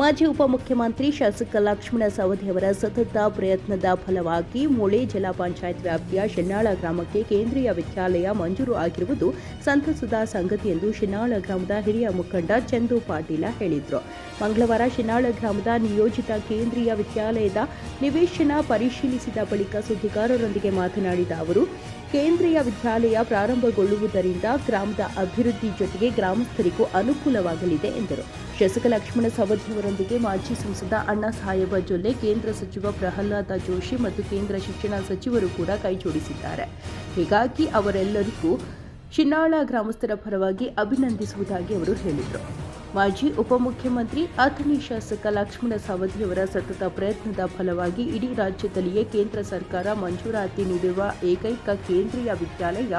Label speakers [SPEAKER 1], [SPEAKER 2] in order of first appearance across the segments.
[SPEAKER 1] ಮಾಜಿ ಉಪಮುಖ್ಯಮಂತ್ರಿ ಶಾಸಕ ಲಕ್ಷ್ಮಣ ಸವದಿಯವರ ಸತತ ಪ್ರಯತ್ನದ ಫಲವಾಗಿ ಮೂಳೆ ಜಿಲ್ಲಾ ಪಂಚಾಯತ್ ವ್ಯಾಪ್ತಿಯ ಶಿನ್ನಾಳ ಗ್ರಾಮಕ್ಕೆ ಕೇಂದ್ರೀಯ ವಿದ್ಯಾಲಯ ಮಂಜೂರು ಆಗಿರುವುದು ಸಂತಸದ ಸಂಗತಿ ಎಂದು ಶಿನ್ನಾಳ ಗ್ರಾಮದ ಹಿರಿಯ ಮುಖಂಡ ಚಂದು ಪಾಟೀಲ ಹೇಳಿದರು. ಮಂಗಳವಾರ ಶಿನ್ನಾಳ ಗ್ರಾಮದ ನಿಯೋಜಿತ ಕೇಂದ್ರೀಯ ವಿದ್ಯಾಲಯದ ನಿವೇಶನ ಪರಿಶೀಲಿಸಿದ ಬಳಿಕ ಸುದ್ದಿಗಾರರೊಂದಿಗೆ ಮಾತನಾಡಿದ ಅವರು, ಕೇಂದ್ರೀಯ ವಿದ್ಯಾಲಯ ಪ್ರಾರಂಭಗೊಳ್ಳುವುದರಿಂದ ಗ್ರಾಮದ ಅಭಿವೃದ್ಧಿ ಜೊತೆಗೆ ಗ್ರಾಮಸ್ಥರಿಗೂ ಅನುಕೂಲವಾಗಲಿದೆ ಎಂದರು. ಶಾಸಕ ಲಕ್ಷ್ಮಣ ಸವದಿಯವರೊಂದಿಗೆ ಮಾಜಿ ಸಂಸದ ಅಣ್ಣಾ ಸಾಹೇಬ ಜೊಲ್ಲೆ, ಕೇಂದ್ರ ಸಚಿವ ಪ್ರಹ್ಲಾದ ಜೋಶಿ ಮತ್ತು ಕೇಂದ್ರ ಶಿಕ್ಷಣ ಸಚಿವರು ಕೂಡ ಕೈಜೋಡಿಸಿದ್ದಾರೆ. ಹೀಗಾಗಿ ಅವರೆಲ್ಲರಿಗೂ ಶಿನ್ನಾಳ ಗ್ರಾಮಸ್ಥರ ಪರವಾಗಿ ಅಭಿನಂದಿಸುವುದಾಗಿ ಅವರು ಹೇಳಿದರು. ಮಾಜಿ ಉಪಮುಖ್ಯಮಂತ್ರಿ ಅಥಣಿ ಶಾಸಕ ಲಕ್ಷ್ಮಣ ಸವದಿಯವರ ಸತತ ಪ್ರಯತ್ನದ ಫಲವಾಗಿ ಇಡೀ ರಾಜ್ಯದಲ್ಲಿಯೇ ಕೇಂದ್ರ ಸರ್ಕಾರ ಮಂಜೂರಾತಿ ನೀಡಿರುವ ಏಕೈಕ ಕೇಂದ್ರೀಯ ವಿದ್ಯಾಲಯ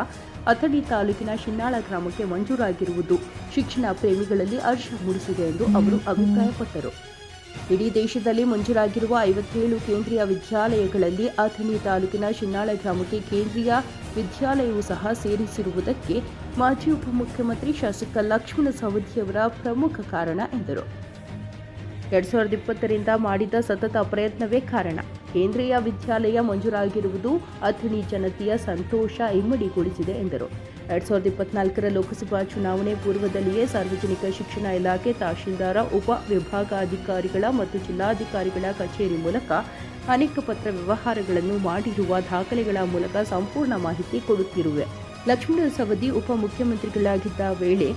[SPEAKER 1] ಅಥಣಿ ತಾಲೂಕಿನ ಶಿನ್ನಾಳ ಗ್ರಾಮಕ್ಕೆ ಮಂಜೂರಾಗಿರುವುದು ಶಿಕ್ಷಣ ಪ್ರೇಮಿಗಳಲ್ಲಿ ಹರ್ಷ ಮೂಡಿಸಿದೆ ಎಂದು ಅವರು ಅಭಿಪ್ರಾಯಪಟ್ಟರು. ಇಡೀ ದೇಶದಲ್ಲಿ ಮಂಜೂರಾಗಿರುವ 57 ಕೇಂದ್ರೀಯ ವಿದ್ಯಾಲಯಗಳಲ್ಲಿ ಅಥಣಿ ತಾಲೂಕಿನ ಶಿನ್ನಾಳ ಗ್ರಾಮಕ್ಕೆ ಕೇಂದ್ರೀಯ ವಿದ್ಯಾಲಯವೂ ಸಹ ಸೇರಿಸಿರುವುದಕ್ಕೆ ಮಾಜಿ ಉಪಮುಖ್ಯಮಂತ್ರಿ ಶಾಸಕ ಲಕ್ಷ್ಮಣ ಸವದಿಯವರ ಪ್ರಮುಖ ಕಾರಣ ಎಂದರು. 2020ರಿಂದ ಮಾಡಿದ ಸತತ ಪ್ರಯತ್ನವೇ ಕಾರಣ. ಕೇಂದ್ರೀಯ ವಿದ್ಯಾಲಯ ಮಂಜೂರಾಗಿರುವುದು ಅಥಣಿ ಜನತೆಯ ಸಂತೋಷ ಇಮ್ಮಡಿಗೊಳಿಸಿದೆ ಎಂದರು. 2024ರ ಲೋಕಸಭಾ ಚುನಾವಣೆ ಪೂರ್ವದಲ್ಲಿಯೇ ಸಾರ್ವಜನಿಕ ಶಿಕ್ಷಣ ಇಲಾಖೆ ತಹಶೀಲ್ದಾರ, ಉಪ ವಿಭಾಗಾಧಿಕಾರಿಗಳ ಮತ್ತು ಜಿಲ್ಲಾಧಿಕಾರಿಗಳ ಕಚೇರಿ ಮೂಲಕ ಅನೇಕ ಪತ್ರ ವ್ಯವಹಾರಗಳನ್ನು ಮಾಡಿರುವ ದಾಖಲೆಗಳ ಮೂಲಕ ಸಂಪೂರ್ಣ ಮಾಹಿತಿ ಕೊಡುತ್ತಿರುವೆ. ಲಕ್ಷ್ಮಣ ಸವದಿ ಉಪಮುಖ್ಯಮಂತ್ರಿಗಳಾಗಿದ್ದ ವೇಳೆ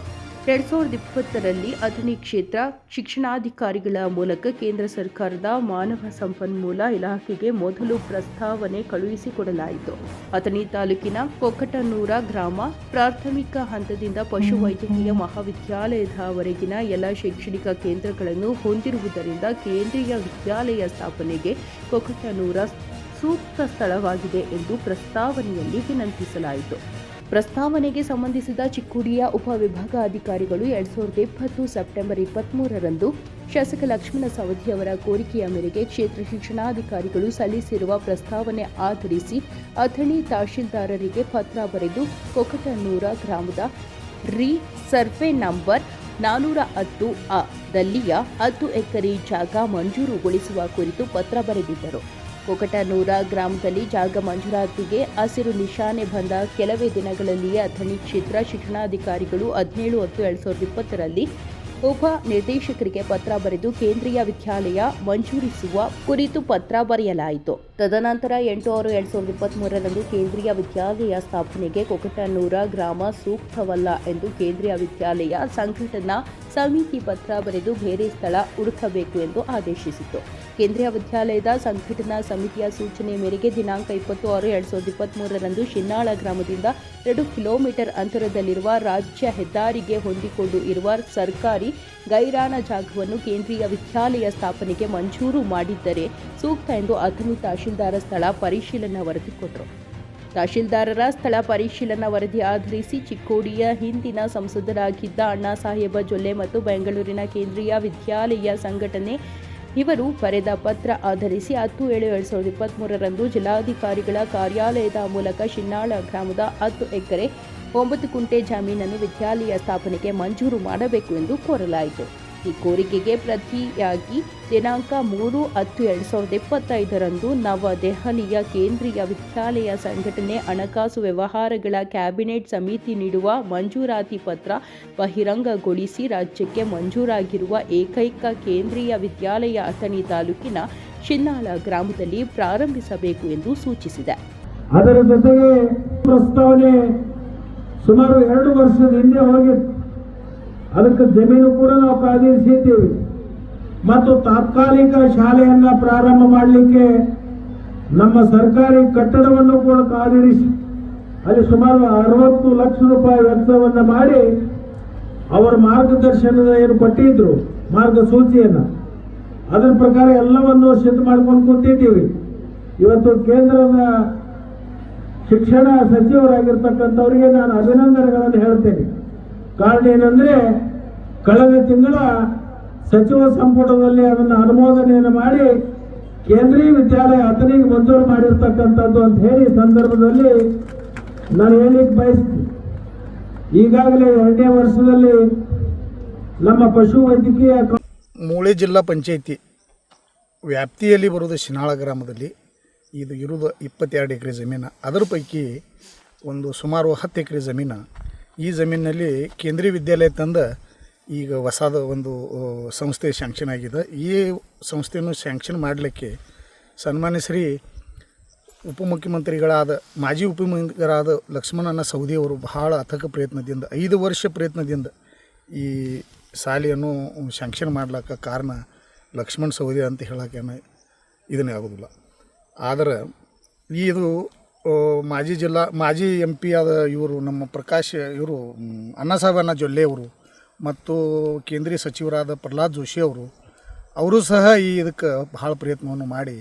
[SPEAKER 1] 2020ರಲ್ಲಿ ಅಥಣಿ ಕ್ಷೇತ್ರ ಶಿಕ್ಷಣಾಧಿಕಾರಿಗಳ ಮೂಲಕ ಕೇಂದ್ರ ಸರ್ಕಾರದ ಮಾನವ ಸಂಪನ್ಮೂಲ ಇಲಾಖೆಗೆ ಮೊದಲು ಪ್ರಸ್ತಾವನೆ ಕಳುಹಿಸಿಕೊಡಲಾಯಿತು. ಅಥಣಿ ತಾಲೂಕಿನ ಕೊಕಟನೂರ ಗ್ರಾಮ ಪ್ರಾಥಮಿಕ ಹಂತದಿಂದ ಪಶುವೈದ್ಯಕೀಯ ಮಹಾವಿದ್ಯಾಲಯದವರೆಗಿನ ಎಲ್ಲ ಶೈಕ್ಷಣಿಕ ಕೇಂದ್ರಗಳನ್ನು ಹೊಂದಿರುವುದರಿಂದ ಕೇಂದ್ರೀಯ ವಿದ್ಯಾಲಯ ಸ್ಥಾಪನೆಗೆ ಕೊಕಟನೂರ ಸೂಕ್ತ ಸ್ಥಳವಾಗಿದೆ ಎಂದು ಪ್ರಸ್ತಾವನೆಯಲ್ಲಿ ವಿನಂತಿಸಲಾಯಿತು. ಪ್ರಸ್ತಾವನೆಗೆ ಸಂಬಂಧಿಸಿದ ಚಿಕ್ಕೋಡಿಯ ಉಪವಿಭಾಗಾಧಿಕಾರಿಗಳು 2020 ಸೆಪ್ಟೆಂಬರ್ 23ರಂದು ಶಾಸಕ ಲಕ್ಷ್ಮಣ ಸವದಿಯವರ ಕೋರಿಕೆಯ ಮೇರೆಗೆ ಕ್ಷೇತ್ರ ಶಿಕ್ಷಣಾಧಿಕಾರಿಗಳು ಸಲ್ಲಿಸಿರುವ ಪ್ರಸ್ತಾವನೆ ಆಧರಿಸಿ ಅಥಣಿ ತಹಶೀಲ್ದಾರರಿಗೆ ಪತ್ರ ಬರೆದು ಕೊಕಟನೂರ ಗ್ರಾಮದ ಸರ್ವೆ ನಂಬರ್ 410 ದಲ್ಲಿಯ 10 ಎಕರೆ ಜಾಗ ಮಂಜೂರುಗೊಳಿಸುವ ಕುರಿತು ಪತ್ರ ಬರೆದಿದ್ದರು. ಕೊಕಟನೂರ ಗ್ರಾಮದಲ್ಲಿ ಜಾಗ ಮಂಜೂರಾತಿಗೆ ಹಸಿರು ನಿಶಾನೆ ಬಂದ ಕೆಲವೇ ದಿನಗಳಲ್ಲಿಯೇ ಅಥಣಿ ಕ್ಷೇತ್ರ ಶಿಕ್ಷಣಾಧಿಕಾರಿಗಳು 17/10/2020ರಲ್ಲಿ ಉಪ ನಿರ್ದೇಶಕರಿಗೆ ಪತ್ರ ಬರೆದು ಕೇಂದ್ರೀಯ ವಿದ್ಯಾಲಯ ಮಂಜೂರಿಸುವ ಕುರಿತು ಪತ್ರ ಬರೆಯಲಾಯಿತು. ತದನಂತರ 8/6/2023ರಂದು ಕೇಂದ್ರೀಯ ವಿದ್ಯಾಲಯ ಸ್ಥಾಪನೆಗೆ ಕೊಕಟನೂರ ಗ್ರಾಮ ಸೂಕ್ತವಲ್ಲ ಎಂದು ಕೇಂದ್ರೀಯ ವಿದ್ಯಾಲಯ ಸಂಘಟನಾ ಸಮಿತಿ ಪತ್ರ ಬರೆದು ಬೇರೆ ಸ್ಥಳ ಹುಡುಕಬೇಕು ಎಂದು ಆದೇಶಿಸಿತು. ಕೇಂದ್ರೀಯ ವಿದ್ಯಾಲಯದ ಸಂಘಟನಾ ಸಮಿತಿಯ ಸೂಚನೆ ಮೇರೆಗೆ ದಿನಾಂಕ 20/6/2023ರಂದು ಶಿನ್ನಾಳ ಗ್ರಾಮದಿಂದ 2 ಕಿಲೋಮೀಟರ್ ಅಂತರದಲ್ಲಿರುವ ರಾಜ್ಯ ಹೆದ್ದಾರಿಗೆ ಹೊಂದಿಕೊಂಡು ಇರುವ ಸರ್ಕಾರಿ ಗೈರಾನ ಜಾಗವನ್ನು ಕೇಂದ್ರೀಯ ವಿದ್ಯಾಲಯ ಸ್ಥಾಪನೆಗೆ ಮಂಜೂರು ಮಾಡಿದ್ದರೆ ಸೂಕ್ತ ಎಂದು ಅಥಣಿ ತಹಶೀಲ್ದಾರ ಸ್ಥಳ ಪರಿಶೀಲನಾ ವರದಿ ಕೊಟ್ಟರು. ತಹಶೀಲ್ದಾರರ ಸ್ಥಳ ಪರಿಶೀಲನಾ ವರದಿ ಆಧರಿಸಿ ಚಿಕ್ಕೋಡಿಯ ಹಿಂದಿನ ಸಂಸದರಾಗಿದ್ದ ಅಣ್ಣಾ ಸಾಹೇಬ ಜೊಲ್ಲೆ ಮತ್ತು ಬೆಂಗಳೂರಿನ ಕೇಂದ್ರೀಯ ವಿದ್ಯಾಲಯ ಸಂಘಟನೆ ಇವರು ಬರೆದ ಪತ್ರ ಆಧರಿಸಿ 10/7/2023ರಂದು ಜಿಲ್ಲಾಧಿಕಾರಿಗಳ ಕಾರ್ಯಾಲಯದ ಮೂಲಕ ಶಿನ್ನಾಳ ಗ್ರಾಮದ 10 ಎಕರೆ 9 ಗುಂಟೆ ಜಮೀನನ್ನು ವಿದ್ಯಾಲಯ ಸ್ಥಾಪನೆಗೆ ಮಂಜೂರು ಮಾಡಬೇಕು ಎಂದು ಕೋರಲಾಯಿತು. ಈ ಕೋರಿಕೆಗೆ ಪ್ರತಿಯಾಗಿ ದಿನಾಂಕ 3/10/2025ರಂದು ನವದೆಹಲಿಯ ಕೇಂದ್ರೀಯ ವಿದ್ಯಾಲಯ ಸಂಘಟನೆ ಹಣಕಾಸು ವ್ಯವಹಾರಗಳ ಕ್ಯಾಬಿನೆಟ್ ಸಮಿತಿ ನೀಡುವ ಮಂಜೂರಾತಿ ಪತ್ರ ಬಹಿರಂಗಗೊಳಿಸಿ ರಾಜ್ಯಕ್ಕೆ ಮಂಜೂರಾಗಿರುವ ಏಕೈಕ ಕೇಂದ್ರೀಯ ವಿದ್ಯಾಲಯ ಅಥಣಿ ತಾಲೂಕಿನ ಶಿನ್ನಾಳ ಗ್ರಾಮದಲ್ಲಿ ಪ್ರಾರಂಭಿಸಬೇಕು ಎಂದು ಸೂಚಿಸಿದೆ.
[SPEAKER 2] ಅದರ ಜೊತೆಗೆ ಪ್ರಸ್ತಾವನೆ ಸುಮಾರು 2 ವರ್ಷದ ಹಿಂದೆ ಹೋಗಿ ಅದಕ್ಕೆ ಜಮೀನು ಕೂಡ ನಾವು ಕಾದಿರಿಸಿದ್ದೀವಿ ಮತ್ತು ತಾತ್ಕಾಲಿಕ ಶಾಲೆಯನ್ನ ಪ್ರಾರಂಭ ಮಾಡಲಿಕ್ಕೆ ನಮ್ಮ ಸರ್ಕಾರಿ ಕಟ್ಟಡವನ್ನು ಕೂಡ ಕಾದಿರಿಸಿ ಅಲ್ಲಿ ಸುಮಾರು 60 ಲಕ್ಷ ರೂಪಾಯಿ ವೆಚ್ಚವನ್ನು ಮಾಡಿ ಅವರ ಮಾರ್ಗದರ್ಶನದ ಏನು ಕೊಟ್ಟಿದ್ರು ಮಾರ್ಗಸೂಚಿಯನ್ನ ಅದರ ಪ್ರಕಾರ ಎಲ್ಲವನ್ನು ಸಿದ್ಧ ಮಾಡ್ಕೊಂಡು ಕೂತಿದ್ದೀವಿ. ಇವತ್ತು ಕೇಂದ್ರದ ಶಿಕ್ಷಣ ಸಚಿವರಾಗಿರ್ತಕ್ಕಂಥವರಿಗೆ ನಾನು ಅಭಿನಂದನೆಗಳನ್ನು ಹೇಳ್ತೇನೆ. ಕಾರಣ ಏನಂದ್ರೆ ಕಳೆದ ತಿಂಗಳ ಸಚಿವ ಸಂಪುಟದಲ್ಲಿ ಅದನ್ನು ಅನುಮೋದನೆಯನ್ನು ಮಾಡಿ ಕೇಂದ್ರೀಯ ವಿದ್ಯಾಲಯ ಅಥಣಿಗೆ ಮಂಜೂರು ಮಾಡಿರ್ತಕ್ಕಂಥದ್ದು ಅಂತ ಹೇಳಿ ಸಂದರ್ಭದಲ್ಲಿ ನಾನು ಹೇಳಿಕ್ಕೆ ಬಯಸ್ತೀನಿ. ಈಗಾಗಲೇ 2ನೇ ವರ್ಷದಲ್ಲಿ ನಮ್ಮ ಪಶು ವೈದ್ಯಕೀಯ
[SPEAKER 3] ಮೂಳೆ ಜಿಲ್ಲಾ ಪಂಚಾಯಿತಿ ವ್ಯಾಪ್ತಿಯಲ್ಲಿ ಬರುವುದು ಶಿನಾಳ ಗ್ರಾಮದಲ್ಲಿ ಇದು ಇರೋದು 22 ಎಕರೆ ಜಮೀನು. ಅದರ ಪೈಕಿ ಒಂದು ಸುಮಾರು 10 ಎಕರೆ ಜಮೀನು. ಈ ಜಮೀನಿನಲ್ಲಿ ಕೇಂದ್ರೀಯ ವಿದ್ಯಾಲಯ ತಂದ ಈಗ ಹೊಸದ ಒಂದು ಸಂಸ್ಥೆ ಸ್ಯಾಂಕ್ಷನ್ ಆಗಿದೆ. ಈ ಸಂಸ್ಥೆಯನ್ನು ಸ್ಯಾಂಕ್ಷನ್ ಮಾಡಲಿಕ್ಕೆ ಸನ್ಮಾನ್ಯ ಶ್ರೀ ಉಪಮುಖ್ಯಮಂತ್ರಿಗಳಾದ ಮಾಜಿ ಉಪಮುಖ್ಯಮಂತ್ರಿಗಳಾದ ಲಕ್ಷ್ಮಣಣ್ಣ ಸವದಿಯವರು ಬಹಳ ಅಥಕ ಪ್ರಯತ್ನದಿಂದ 5 ವರ್ಷ ಪ್ರಯತ್ನದಿಂದ ಈ ಶಾಲೆಯನ್ನು ಸ್ಯಾಂಕ್ಷನ್ ಮಾಡ್ಲಿಕ್ಕೆ ಕಾರಣ ಲಕ್ಷ್ಮಣ್ ಸವದಿ ಅಂತ ಹೇಳೋಕ್ಕೇನು ಇದನ್ನೇ ಆಗೋದಿಲ್ಲ. ಆದರೆ ಇದು ಮಾಜಿ MP ಆದ ಇವರು ನಮ್ಮ ಪ್ರಕಾಶ್ ಇವರು ಅಣ್ಣಸಾಹೇಬ ಜೊಲ್ಲೆ ಅವರು ಮತ್ತು ಕೇಂದ್ರೀಯ ಸಚಿವರಾದ ಪ್ರಹ್ಲಾದ್ ಜೋಶಿ ಅವರು ಸಹ ಇದಕ್ಕೆ ಭಾಳ ಪ್ರಯತ್ನವನ್ನು ಮಾಡಿ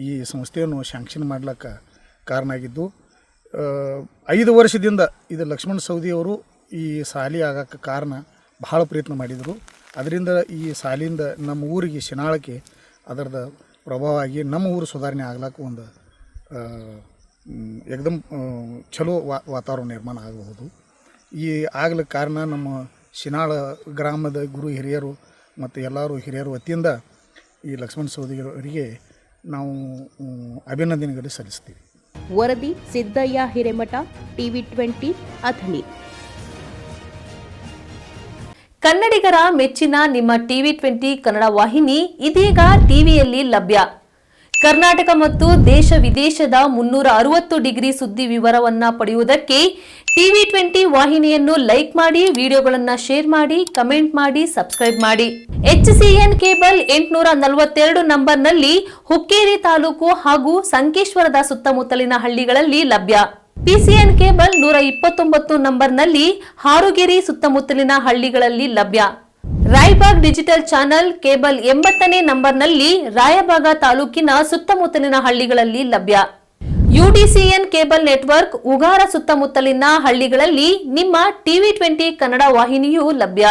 [SPEAKER 3] ಈ ಸಂಸ್ಥೆಯನ್ನು ಸ್ಯಾಂಕ್ಷನ್ ಮಾಡ್ಲಿಕ್ಕೆ ಕಾರಣ ಆಗಿದ್ದು. 5 ವರ್ಷದಿಂದ ಇದು ಲಕ್ಷ್ಮಣ್ ಸವದಿಯವರು ಈ ಶಾಲೆ ಆಗೋಕ್ಕೆ ಕಾರಣ ಭಾಳ ಪ್ರಯತ್ನ ಮಾಡಿದರು. ಅದರಿಂದ ಈ ಶಾಲೆಯಿಂದ ನಮ್ಮ ಊರಿಗೆ ಶಿನಾಳಕ್ಕೆ ಅದರದ ಪ್ರಭಾವ ಆಗಿ ನಮ್ಮ ಊರು ಸುಧಾರಣೆ ಆಗ್ಲಿಕ್ಕೆ ಒಂದು ಏಕದಮ್ ಚಲೋ ವಾತಾವರಣ ನಿರ್ಮಾಣ ಆಗಬಹುದು. ಈ ಆಗ್ಲಿಕ್ಕೆ ಕಾರಣ ನಮ್ಮ ಶಿನಾಳ ಗ್ರಾಮದ ಗುರು ಹಿರಿಯರು ಮತ್ತು ಎಲ್ಲರೂ ಹಿರಿಯರ ವತಿಯಿಂದ ಈ ಲಕ್ಷ್ಮಣ್ ಸವದಿಯವರಿಗೆ ನಾವು ಅಭಿನಂದನೆಗಳು ಸಲ್ಲಿಸ್ತೀವಿ.
[SPEAKER 1] ವರದಿ ಸಿದ್ದಯ್ಯ ಹಿರೇಮಠ, TV20 ಅಥಣಿ.
[SPEAKER 4] ಕನ್ನಡಿಗರ ಮೆಚ್ಚಿನ ನಿಮ್ಮ TV20 ಕನ್ನಡ ವಾಹಿನಿ ಇದೀಗ ಟಿವಿಯಲ್ಲಿ ಲಭ್ಯ. ಕರ್ನಾಟಕ ಮತ್ತು ದೇಶ ವಿದೇಶದ 360 ಡಿಗ್ರಿ ಸುದ್ದಿ ವಿವರವನ್ನ ಪಡೆಯುವುದಕ್ಕೆ TV20 ವಾಹಿನಿಯನ್ನು ಲೈಕ್ ಮಾಡಿ, ವಿಡಿಯೋಗಳನ್ನು ಶೇರ್ ಮಾಡಿ, ಕಮೆಂಟ್ ಮಾಡಿ, ಸಬ್ಸ್ಕ್ರೈಬ್ ಮಾಡಿ. HCN ಕೇಬಲ್ 842 ನಂಬರ್ನಲ್ಲಿ ಹುಕ್ಕೇರಿ ತಾಲೂಕು ಹಾಗೂ ಸಂಕೇಶ್ವರದ ಸುತ್ತಮುತ್ತಲಿನ ಹಳ್ಳಿಗಳಲ್ಲಿ ಲಭ್ಯ. PCN ಕೇಬಲ್ 129 ನಂಬರ್ನಲ್ಲಿ ಹಾರುಗೆರೆ ಸುತ್ತಮುತ್ತಲಿನ ಹಳ್ಳಿಗಳಲ್ಲಿ ಲಭ್ಯ. ರಾಯಬಾಗ್ ಡಿಜಿಟಲ್ ಚಾನೆಲ್ ಕೇಬಲ್ 80ನೇ ನಂಬರ್ನಲ್ಲಿ ರಾಯಬಾಗ ತಾಲೂಕಿನ ಸುತ್ತಮುತ್ತಲಿನ ಹಳ್ಳಿಗಳಲ್ಲಿ ಲಭ್ಯ. UDCN ಕೇಬಲ್ ನೆಟ್ವರ್ಕ್ ಉಗಾರ ಸುತ್ತಮುತ್ತಲಿನ ಹಳ್ಳಿಗಳಲ್ಲಿ ನಿಮ್ಮ TV20 ಕನ್ನಡ ವಾಹಿನಿಯೂ ಲಭ್ಯ.